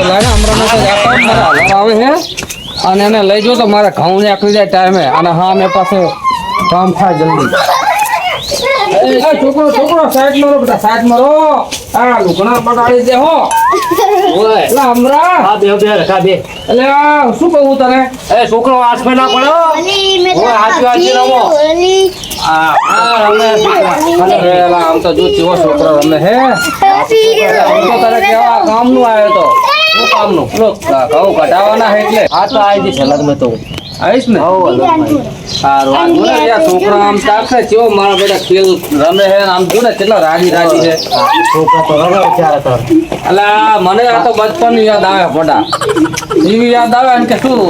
લાઈને હમણાં તો જાતા હું, મારા હલાર આવે છે અને એને લઈ જો તો મારે ઘઉં ને આખરી જાય ટાઈમે અને હા મેં પાસે કામ થાય જલ્દી. છોકરો છોકરો સાઈડ મારો બેટા સાઈડ મારો. આ લુગણા બગાડી દે હો. ઓય એટલે હમરા હા બે રખા બે. એટલે શું કહું તને એ છોકરો આસમે ના પડો. ઓય હાચી રમો. આમ તો જો ચેવો છોકરો રમે હે. આમ તો તને કેવા કામનું આવ્યો તો શું કામનું ઘઉં કઢાવાના હે એટલે આ તો આવી જઈશ હલરમાં તો આવીશ ને. સારું આ જો ને યાર છોકરો આમ ચાલશે ચેવો મારા બેટા ખેલ રમે હે આમ જો ને કેટલા રાજી રાજી છે. છોકરા તો રમે ત્યારે તો અલા મને આ તો બચપન યાદ આવે ફોટા એવી યાદ આવે ને કે શું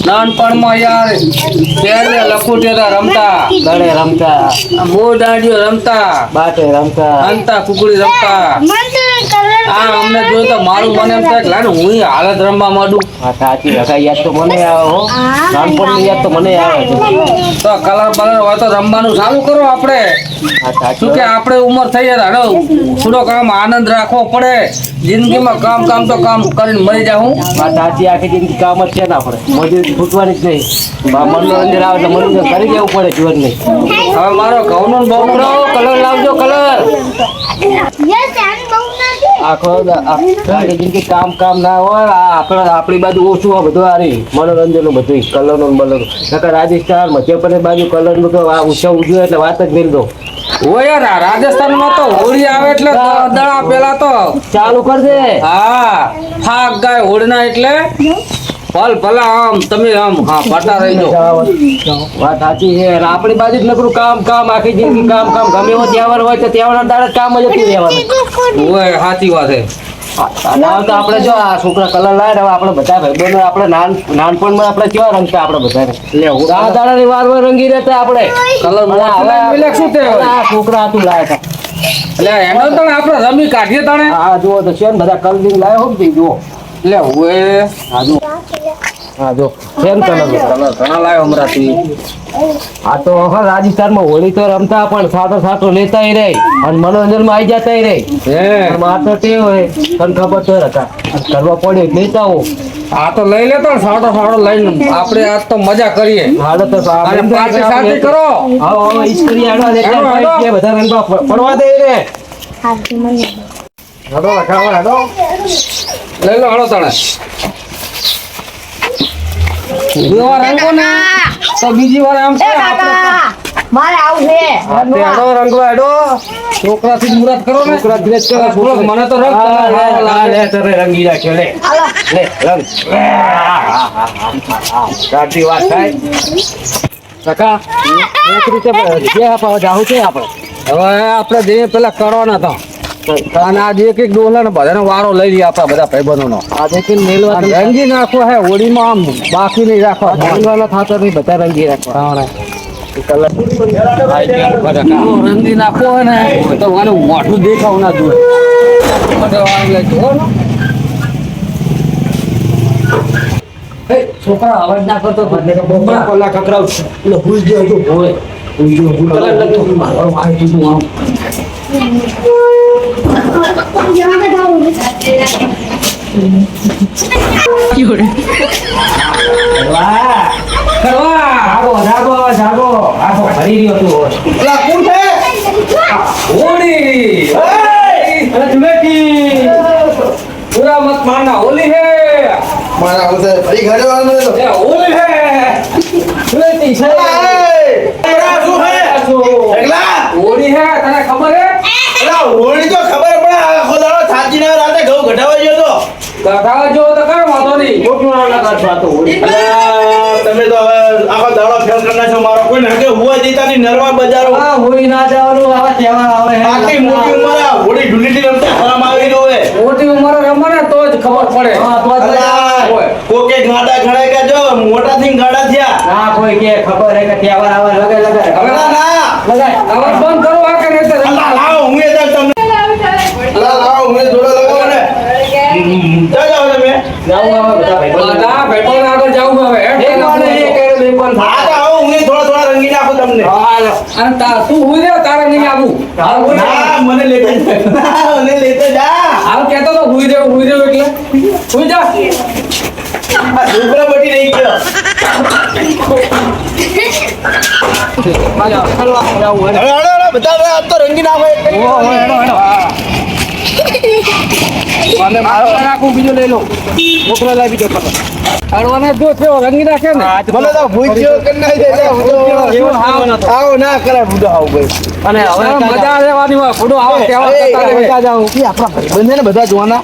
નાનપણમાં યાર પહેલે લખોટિયા રમતા દડે રમતા મોર દાંડીઓ રમતા બાટે રમતા અંતા કુકડી રમતા. આ અમને જોયું તો મારું મને એમ થાય કે લાને હું હાલત રમવા માંડું. હા સાચી રખા યાદ તો મને આવે હો. નાનપણની યાદ તો મને આવે છે. તો કલર બલર હોય તો રમવાનું ચાલુ કરો આપણે. હા સાચું શું કે આપણે ઉંમર થઈ જાય હાલો થોડો કામ આનંદ રાખવો પડે જિંદગીમાં. કામ કામ તો કામ કરીને મરી જાઉં. હા સાચી આખી જિંદગી કામ જ છે ને આપણે મજૂરી છૂટવાની જ નહીં. મનોરંજન આવે તો મનોરંજન કરી દેવું પડે જીવન નહીં. હવે મારો ઘઉંનો બહુ કલર લાવજો કલર. આખો આખી જિંદગી કામ કામ ના હોય. આપણી બાજુ ઓછું હોય બધું હારી મનોરંજન નું બધું કલર નું બલર. રાજસ્થાન મધ્યપ્રદેશ બાજુ કલર નું તો આ ઉત્સવ ઉજવે એટલે વાત જ મેળ દો. ઓ યાર રાજસ્થાનમાં તો હોળી આવે એટલે દડા પેલા તો ચાલુ કરજે. હા થાક ગાય હોળના એટલે ભલ ભલા આમ તમે આમ હા પાટા રહી જાઓ. વાત સાચી છે. આપણી બાજુ જ નકરું કામ કામ આખી જિંદગી કામ કામ. ગમે એવો તહેવાર હોય તો તહેવારના દાડે કામ જ હતું રહેવાનું. ઓય સાચી વાત છે. તો આપણે જો આ છોકરા કલર લાવે હવે આપણે બધા ભાઈબંધો આપણે નાનપણમાં આપણે કેવા રંગતા આપણે બધાને દાડાની વાર રંગી રહેતા આપણે કલર શું તે આ છોકરા હતું લાયા હતા. એટલે એનો તો આપણે રમી કાઢીએ તને. હા જુઓ તો છે ને બધા કલરિંગ લાવ્યો હોમ જુઓ. એટલે ઓય હા જુઓ હા જો સેમ કલર ઘણા લાવ્યો હમણાંથી. આ તો રાજસ્થાનમાં હોળી તો રમતા પણ સાતો સાતો લેતા રહે અને મનોરંજનમાં આવી જતા રહે. આ તો તે હોય તને ખબર તો હતા કરવા પડે લેતા હો. આ તો લઈ લેતો ને સાડો સાડો લઈને આપણે આજ તો મજા કરીએ. હાલો તો અને પાર્ટી સાર્ટી કરો. હા ઈસ્ત્રી આડો ને બધા રંગવા પડવા દે રે. હાલો રખાવો હાલો લઈ લો હાલો તને. રંગો ને તો બીજી વાર આમ છે મારે આવું છે હેડો રંગવા હેડો. છોકરાથી મુરત કરો ને છોકરા ધીરજ કરો. મને તો રંગ લે તને રંગી રાખ્યો લે લે રંગ. સાચી વાત થાય કાકા. એક રીતે જે અપાવવા જાવું છે આપણે. હવે આપણે જે પેલા કરવાના હતા અને આજે એક ડોલા ને બધાનો વારો લઈ લઈએ આપણા બધા ભાઈબંધોનો. આજે કે મેલવા રંગી નાખો હે હોળીમાં આમ બાકી નહીં રાખો. મેલવાના થાતો નહીં બધા રંગી રાખવા. રંગી નાખો હોય ને તો મને મોઢું દેખાવ ના જોઈએ. છોકરા અવાજ ના કરતો કલાક કકરાવ એટલે ભૂલ જો હોય पूरा मत मारना होली है मारा उसे फरी घरे वाला में तो ये होली है होली है मेरा શું હે એકલા होली है તને ખબર હે એલા હોળી તો ખબર પડે આખો દાડો થાચીને રાતે ઘઉં ઘટાવા ગયો તો ગાવા જો તો કર વાતો નહીં કોકના ના કાઢવા તો હોળી. અલા તમે તો હવે આખો દાડો ફેલ કરના છો મારો કોઈ નાકે હુવા દેતા ની નરવા બજારો આ હોળી ના જવાનું આવા તહેવાર આવે હે. આખી મોટી ઉંમર આ હોળી ઢુલીટી રમતા શરમ આવી નો હે મોટી ઉંમરે રમે ને તો જ ખબર પડે. હા તો જ અલા કોકે ગાડા ઘડાય કે જો મોટા થી ગાડા થયા ના કોઈ કે ખબર હે કે તહેવાર આવે લગાય લગાય અલા ના લગાય હવે બંધ કરો આ કે નહીં તો અલા લાવો હું એ તમને અલા લાવો હું એ જોડે લગાવો ને જાઓ તમે જાવ આવે બધા ભાઈ બધા ભાઈબંધ આગળ જાવું હવે એક વાળે એક બે પણ આ તો આવો હું થોડા થોડા રંગી નાખું તમને. અને તું હુઈ રે, તારે નહીં આવું. ના, મને લેતા જા. ના, મને લેતા જા. હાલ કહેતો તો હુઈ રહ્યો એટલે હુઈ જા. આ છોકરા બટી રહી ગયો. હળો, બધા હવે આમ તો રંગી નાખો એક કરી. અને મારો રાખું બીજો લઈ લો. છોકરો લાવી બીજો પકડ. હળવાને જો છે રંગી નાખે ને. મને તો ભૂત જેવો કરી નાખે છે. આવો ના કરાય ભૂતો આવો ભાઈ. અને હવે મજા લેવાની હોય. ફૂડો આવો કેવા કરતા રહે. આપણા ભાઈબંધ છે ને બધા જોવાના.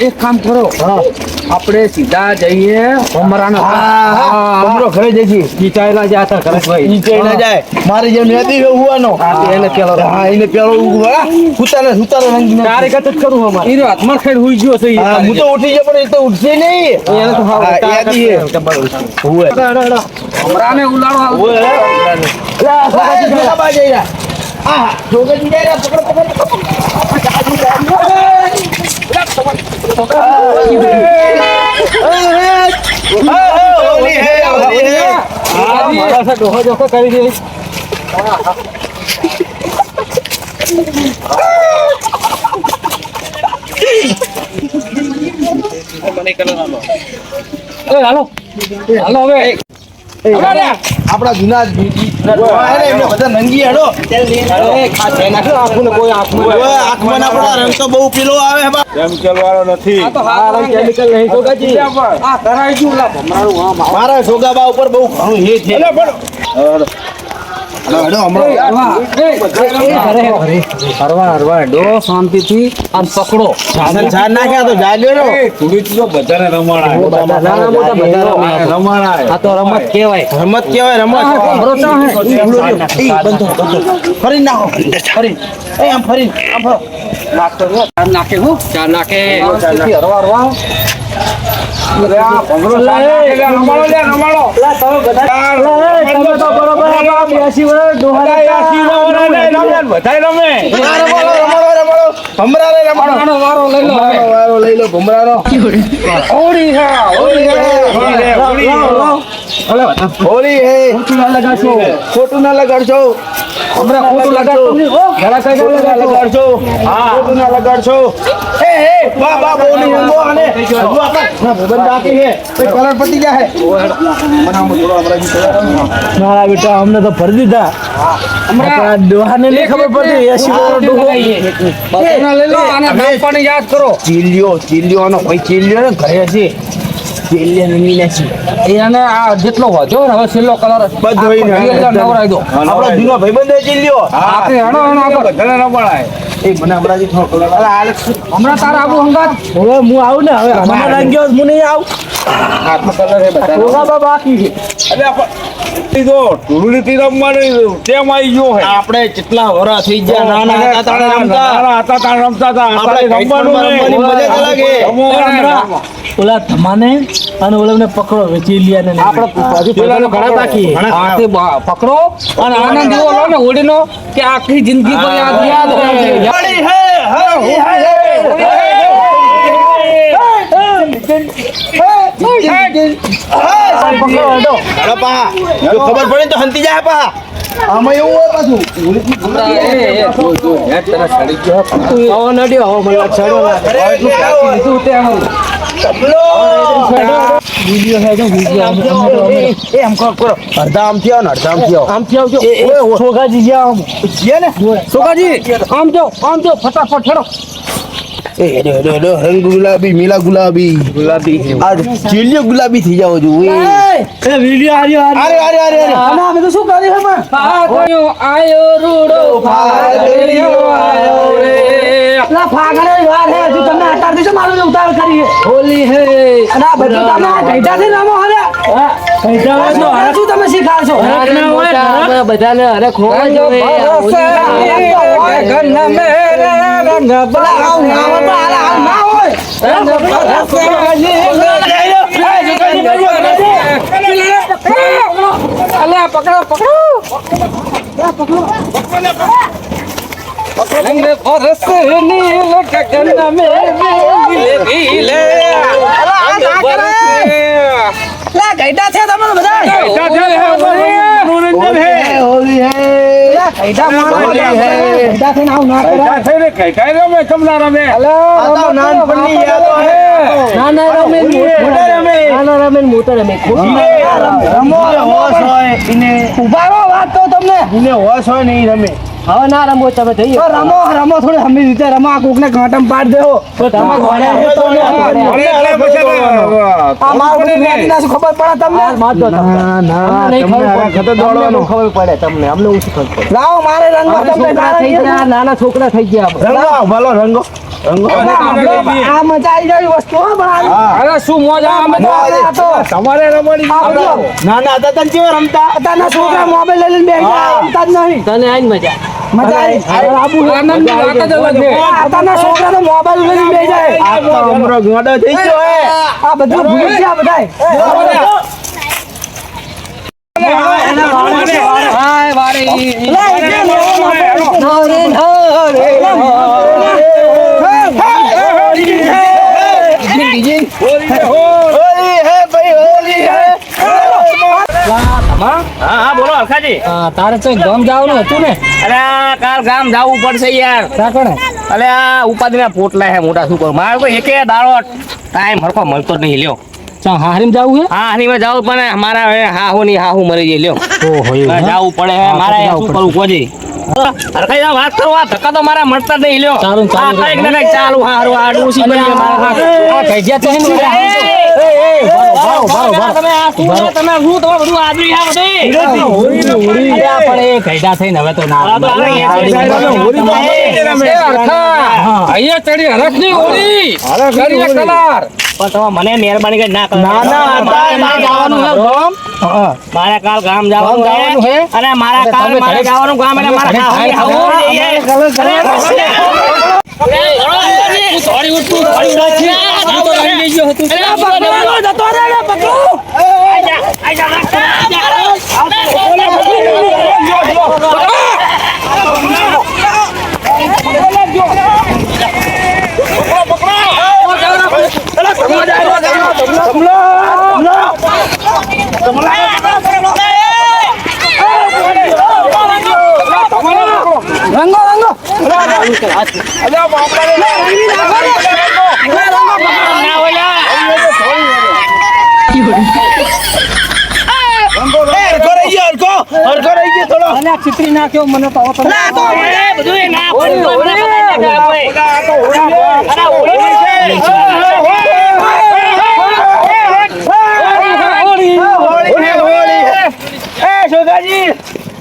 એક કામ કરો, આપણે સીધા જઈએ ભમરાનો. ભમરો ઘરે જઈશું. ચીચાયેલા જ્યાં હતા ઘરે ઈ કઈ ના જાય. મારે જેમ નથી હોવાનો. એને પેલો હા, એને પેલો ઉભા. સુતારે રંગી નાખે. તારે કત જ કરું અમારે. ઈ હાથમાં ખાઈ હુઈ ગયો છે ઈ. હા, હું તો ઉઠી ગયો પણ એ તો ઉઠશે નહીં. એને તો હા, યાદી છે. હુએ. ભમરાને ઉલાડો હાલ. જોગાબા જઈ રહ્યા. હા, જોગાજી જઈ રહ્યા. પકડો, પકડો, હોલી હે, હોલી હે. મારા સાથે ડોહો જોખો કરી દે. હાલો હવે આપણા જૂના એમને બધા નંગી હેડો. આંખમાં ના પડે. રંગ તો બહુ પીલો આવે બા. આ તો હાથ કેમિકલ નહીં જોગાજી. આ કરાઈ ગયું લા ભમરાનું. હા મારા છોગાબા ઉપર બહુ ઘણું હે છે. હેડો હમણાં. હરવા ડો શાંતિથી અને પકડો. ચાર નાખ્યા તો જાગ્યો આ તો રમત કહેવાય. રમત કેવાય રમત. ફરી નાખો. ફરી આમ ફરી આમ ફરો. ચાર નાખે હું ચાર નાખે. હરવા ભમરાનો લઈ લો ભમરાનો. હોળી હે. ખોટું ના લગાડશો. હમણાં ખોટું લગાડતો નહીં. ખોટું ના લગાડશો. બા બા બોલી ઊંઘો અને હજુ આપણા ભાઈબંધ બાકી છે. કલર પતી જાય. મારા બેટા અમને તો ભરી દીધા. હમણાં ડોહાને નહીં ખબર પડતી. 80 ડોહો લઈ લો અને નામ પણ યાદ કરો. ચીલિયો કોઈ ચીલિયો ને ઘરે છે. ચીલિયા નમી નાખી. એને આ જેટલો વધ્યો ને હવે છેલ્લો કલર બધો નવરાઈ દો. આપણો જૂનો ભાઈબંધ છે ચીલિયો. આપણે હેડો બધાને ન પડાય. એ મને હમણાં થોડો કલર હમણાં તારા આબુ હંગાત. હવે હું આવું ને હવે મને લાગ્યો હું નહીં આવું. હાથમાં કલર હે બધા. બાકી છે. આપણે કેટલા વરા થઈ ગયા. નાના હતા તાણે રમતા. આપણે રમવાની મજા જ અલગ છે. ઓલા ધમાને અને ઓલાને પકડો વેચીલિયાને આપણે પેલાનો ઘણા બાકી હાથે પકડો અને આનંદ એવો લો ને હોડીનો કે આખી જિંદગી પર યાદ રહે. હોળી હે, હોળી હે. ખબર પડે તો હંતી જાય પા. આમાં એવું હોય પાછું. અડધા આમથી આવો ને અડધા આમથી આવજો. છોગાજી આમ જો ફટાફટ હેડો. હેડો રંગ ગુલાબી મીલા ગુલાબી આ ચીલિયો ગુલાબી થઈ જાવ છું. વિડીયો અમે તો શું કરી હે આયો રૂડો ફાગડિયો આયો રે. ફાગણે વાર હે હજુ તમને અત્યારથી શું મારું ઉતાર કરી હે હોલી હે અને આ બધું તમે કઈટાથી રમો હલે કઈટા તો હવે શું તમે શીખાડશો બધાને અરે ખોવા જોઈએ. ગન મેરે રંગ ગઈટા છે તમે બધા કઈડા મારો હોલી હે. કઈડા થઈને આવું ના કરાય. થઈને કઈ કઈ રમે ચમલા રમે અલા, આ તો નાનપણની યાદો હે. નાના રમે ને મોટા રમે. નાના રમે ને મોટા રમે રમો હોશ હોય એને ઉભા રહો, વાત કહું તમને. એને હોશ હોય ને ઈ રમે. હવે ના રમો તમે જઈએ તો રમો રમો થોડી હમી રીતે રમો, આ કોકને ઘાટમ પાડ દેવો. તો તમે ઘોડે હવે તો તો અરે અરે પછી આ મારું બધું વેચી નાખશું, ખબર પડે તમને? મારજો તમને. ના, અમને નહીં તમને ખબર આ પડે. ખતર દોડવાનું. તમને ખબર પડે તમને, અમને ઓછી ખબર પડે. લાવો મારે રંગવા આપણે તમને છોકરા થઈ ગયા, નાના છોકરા થઈ ગયા આપણે. રંગો ભલો રંગો રંગો આ મજા આવી જાય વસ્તુ હો, પણ આ અરે શું મોજા અમે તો આ તો તમારે રમવાની આ બધું નાના હતા તને કેવો રમતા અત્યારના છોકરા મોબાઈલ લઈ લઈને બેસી જાય, રમતા જ નહીં. તને આઈ મજા મજા આવી. આનંદની વાત જ અલગ છે. અત્યારના છોકરા તો મોબાઈલ લઈને બેસી જાય. આ તો હમણાં ગોડો થઈ ગયો હે આ બધું ભૂલી ગયા બધાય. હાય વારે હોલી હે ભાઈ હોલી હે હા બોલો અલકાજી. તારે તો ગામ જવાનું હતું ને અરે આ કાલ ગામ જવું પડશે યાર. કાકણે અલે આ ઉપાધિના પોટલા હે મોટા શું કરું મારે તો એકે દાડો ટાઈમ હરખો મળતો જ નહીં લ્યો. ચા હારીમ જવું હે હા હની માં જાવ પણ મારા હવે હાહુ ની હાહુ મરી ગઈ લ્યો. જાવું પડે હે મારે શું કરવું કોજી. હરખાઈ વાત કરો આ ધક્કા તો મારા મળતા જ નહીં લ્યો. ચાલુ, ચાલુ. આ કંઈક ને કંઈક ચાલુ હારું આ ડૂસી બની મારા કઈ ગયા તો તમે આ શું છે? તમે શું તમારું બધું આદરી આ બધું પણ એ કઈડા થઈને હવે તો ના આ તો આપણે અહીંયા ચડી હરખની હોળી કરીએ કલર પણ તમે મને મહેરબાની કરી ના કરો. નાના હતા મારે જવાનું છે ગામ. મારે કાલ ગામ જવાનું છે અને મારા કાલ મારે જવાનું ગામ એટલે મારા હાહુ રંગો રંગો હરખો રહી ગયો હરખો રહી ગયો થોડો અને આ ચિત્રી નાખ્યો મને તો આવતો નથી. બધું ના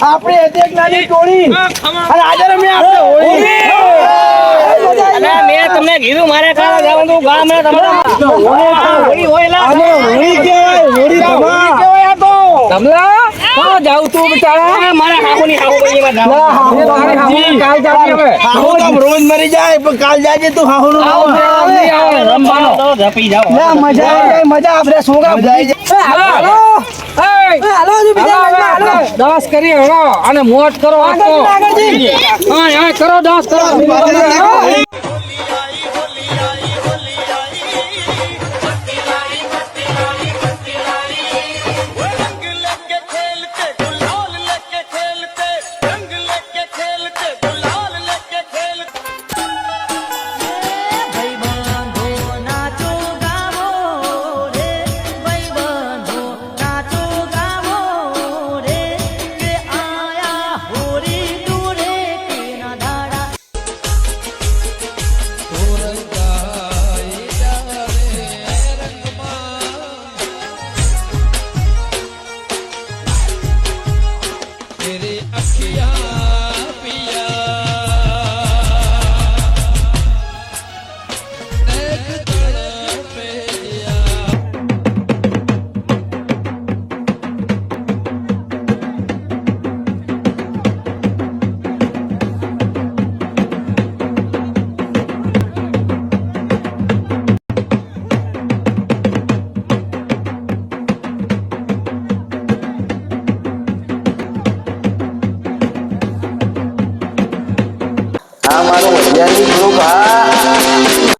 આપણે હતી એક નાની ટોળી અને આજે રમે આપણે હોળી મેં તમને કીધું મારે કાલે જવાનું ગામ ને હોળી હોય આને હોળી કહેવાય હોળી કહેવાય આ તો કમલા ક્યાં જાવ તું બિચારા મારા હાહુની હાહુ બનીમાં જાઉં. કાલ જાવી હવે હાહુ તો રોજ મરી જાય પણ કાલ જાજે તું હાહુનું નામ રમવાનો તો ઝપી જાઓ. ના, મજા આવી જાય, મજા આપણે છોકરા મજા આવી જાય. હાલો હાલો હજુ બીજા રંગવા, હાલો. દસ કરી હળો અને મોજ કરો આજ તો આગળજી, આગળજી. હા કરો દસ કરો